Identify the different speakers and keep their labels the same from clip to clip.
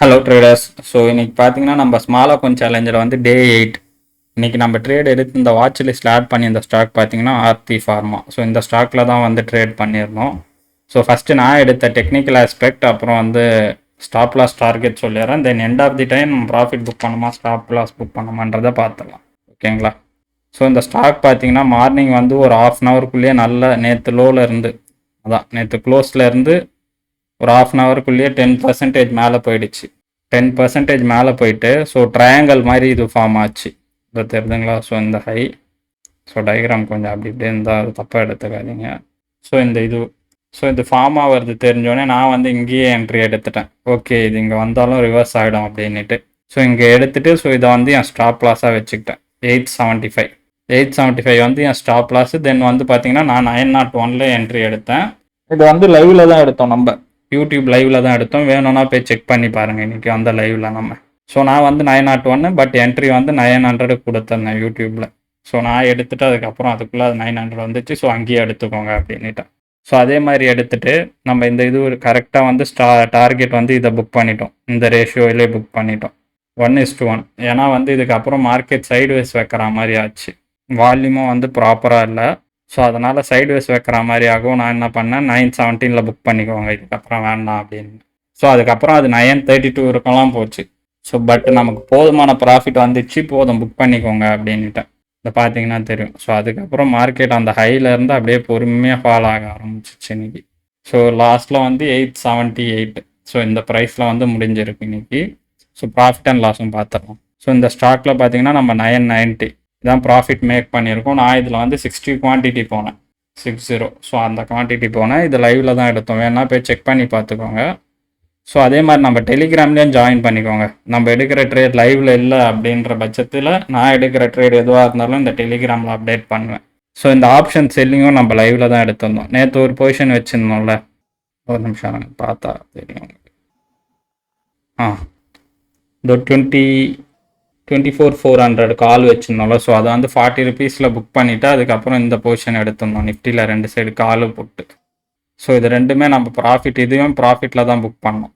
Speaker 1: Hello traders. So இன்னைக்கு பார்த்தீங்கன்னா நம்ம ஸ்மால் அக்கௌண்ட் சேலஞ்சில் வந்து டே 8. இன்னைக்கு நம்ம ட்ரேட் எடுத்து இந்த வாட்ச் லிஸ்ட்டில் ஆட் பண்ணி இந்த ஸ்டாக் பார்த்தீங்கன்னா ஆர்த்தி ஃபார்மா. ஸோ இந்த ஸ்டாக்கில் தான் வந்து ட்ரேட் பண்ணியிருந்தோம். ஸோ ஃபஸ்ட்டு நான் எடுத்த டெக்னிக்கல் ஆஸ்பெக்ட், அப்புறம் வந்து ஸ்டாப் லாஸ் டார்கெட் சொல்லிடுறேன். Then end of the time profit book பண்ணுமா ஸ்டாப் லாஸ் புக் பண்ணுமான்றதை பார்த்துக்கலாம். ஓகேங்களா? ஸோ இந்த ஸ்டாக் பார்த்தீங்கன்னா மார்னிங் வந்து ஒரு ½ அன் ஹவருக்குள்ளேயே நல்ல நேற்று லோவில் இருந்து நேற்று க்ளோஸில் இருந்து ஒரு ½ அன் ஹவருக்குள்ளேயே 10% மேலே போயிடுச்சு. 10% மேலே போயிட்டு ஸோ ட்ரையாங்கல் மாதிரி இது ஃபார்ம் ஆச்சு. இது தெரியுதுங்களா? ஸோ இந்த ஹை, ஸோ டயக்ராம் கொஞ்சம் அப்படி இப்படி இருந்தால் அது தப்பாக எடுத்துக்காதீங்க. ஸோ இது ஃபார்ம் ஆகிறது தெரிஞ்சோடனே நான் வந்து இங்கேயே என்ட்ரி எடுத்துட்டேன். ஓகே, இது இங்கே வந்தாலும் ரிவர்ஸ் ஆகிடும் அப்படின்ட்டு. ஸோ இங்கே எடுத்துகிட்டு ஸோ இதை வந்து என் ஸ்டாப் லாஸாக வச்சுக்கிட்டேன். 875 வந்து என் ஸ்டாப் லாஸ். தென் வந்து பார்த்தீங்கன்னா நான் 901 என்ட்ரி எடுத்தேன். இது வந்து லைவில் தான் எடுத்தோம், நம்ம யூடியூப் லைவில் தான் எடுத்தோம். வேணும்னா போய் செக் பண்ணி பாருங்கள் இன்றைக்கி அந்த லைவில் நம்ம. ஸோ நான் வந்து 901 பட் என்ட்ரி வந்து 900 கொடுத்துருந்தேன் யூடியூப்பில். ஸோ நான் எடுத்துகிட்டு அதுக்கப்புறம் அதுக்குள்ளே அது 900 வந்துச்சு. ஸோ அங்கேயே எடுத்துக்கோங்க அப்படின்னுட்டேன். ஸோ அதே மாதிரி எடுத்துகிட்டு நம்ம இந்த இது கரெக்டாக வந்து டார்கெட் வந்து இதை புக் பண்ணிட்டோம். இந்த ரேஷியோவிலே புக் பண்ணிட்டோம் 1:1. ஏன்னா வந்து இதுக்கப்புறம் மார்க்கெட் சைட்வேஸ் வைக்கிற மாதிரி ஆச்சு. வால்யூமும் வந்து ப்ராப்பராக இல்லை. ஸோ அதனால் சைட்வேஸ் வைக்கிற மாதிரி ஆகும். நான் என்ன பண்ணேன், 917 புக் பண்ணிக்கோங்க, இதுக்கப்புறம் வேண்டாம் அப்படின்னு. ஸோ அதுக்கப்புறம் அது 932 இருக்கலாம் போச்சு. ஸோ பட் நமக்கு போதுமான ப்ராஃபிட் வந்துச்சு, போதும் புக் பண்ணிக்கோங்க அப்படின்ட்டேன். இதை பார்த்தீங்கன்னா தெரியும். ஸோ அதுக்கப்புறம் மார்க்கெட் அந்த ஹையிலேருந்து அப்படியே பொறுமையாக ஃபால் ஆக ஆரம்பிச்சிச்சு இன்னைக்கு. ஸோ லாஸ்ட்டில் வந்து 878. ஸோ இந்த ப்ரைஸில் வந்து முடிஞ்சிருக்கு இன்னைக்கு. ஸோ ப்ராஃபிட் அண்ட் லாஸும் பார்த்துடலாம். ஸோ இந்த ஸ்டாக்கில் பார்த்தீங்கன்னா நம்ம 990 இதான் ப்ராஃபிட் மேக் பண்ணியிருக்கோம். நான் இதில் வந்து 60 குவான்டிட்டி போனேன், 60. ஸோ அந்த குவான்டிட்டி போனேன். இது லைவில் தான் எடுத்தோம், வேணா போய் செக் பண்ணி பார்த்துக்கோங்க. ஸோ அதே மாதிரி நம்ம டெலிகிராம்லேயும் ஜாயின் பண்ணிக்கோங்க. நம்ம எடுக்கிற ட்ரேட் லைவில் இல்லை அப்படின்ற பட்சத்தில் நான் எடுக்கிற ட்ரேட் எதுவாக இருந்தாலும் இந்த டெலிகிராமில் அப்டேட் பண்ணுவேன். ஸோ இந்த ஆப்ஷன் செல்லிங்கும் நம்ம லைவில் தான் எடுத்திருந்தோம். நேற்று ஒரு பொசிஷன் வச்சுருந்தோம்ல, ஒரு நிமிஷம் பார்த்தா தெரியும். இந்த 24,400 கால் வச்சுருந்தோம்ல. ஸோ அதை வந்து 40 rupees புக் பண்ணிவிட்டு அதுக்கப்புறம் இந்த பொசிஷன் எடுத்திருந்தோம் நிஃப்டியில் 2 சைடு கால் போட்டு. ஸோ இது ரெண்டுமே நம்ம ப்ராஃபிட், இதுவும் ப்ராஃபிட்டில் தான் புக் பண்ணோம்.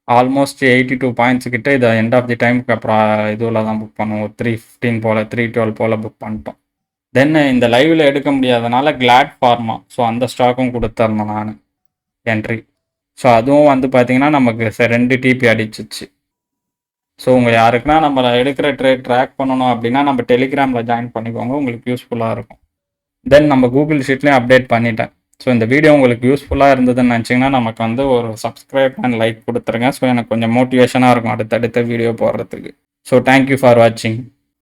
Speaker 1: ஆல்மோஸ்ட் 82 பாயிண்ட்ஸ் கிட்ட இதை எண்ட் ஆஃப் தி டைமுக்கு இதுவில் தான் புக் பண்ணோம். ஒரு 315 போல் 312 போல் புக் பண்ணிட்டோம். தென் இந்த லைவில் எடுக்க முடியாதனால கிளாட் ஃபார்மா, ஸோ அந்த ஸ்டாக்கும் கொடுத்துருந்தேன் நான் என்ட்ரி. ஸோ அதுவும் வந்து பார்த்திங்கன்னா நமக்கு 2 TP அடிச்சிச்சு. ஸோ உங்கள் யாருக்குன்னா நம்ம எடுக்கிற ட்ரேட் ட்ராக் பண்ணணும் அப்படின்னா நம்ம டெலிகிராமில் ஜாயின் பண்ணிக்கோங்க, உங்களுக்கு யூஸ்ஃபுல்லாக இருக்கும். தென் நம்ம கூகுள் ஷீட்லேயும் அப்டேட் பண்ணிட்டேன். ஸோ இந்த வீடியோ உங்களுக்கு யூஸ்ஃபுல்லாக இருந்ததுன்னு நினச்சிங்கன்னா நமக்கு வந்து ஒரு சப்ஸ்கிரைப் அண்ட் லைக் கொடுத்துருங்க. ஸோ எனக்கு கொஞ்சம் மோட்டிவேஷனாக இருக்கும் அடுத்தடுத்த வீடியோ போடுறதுக்கு. ஸோ தேங்க்யூ ஃபார் வாட்சிங்.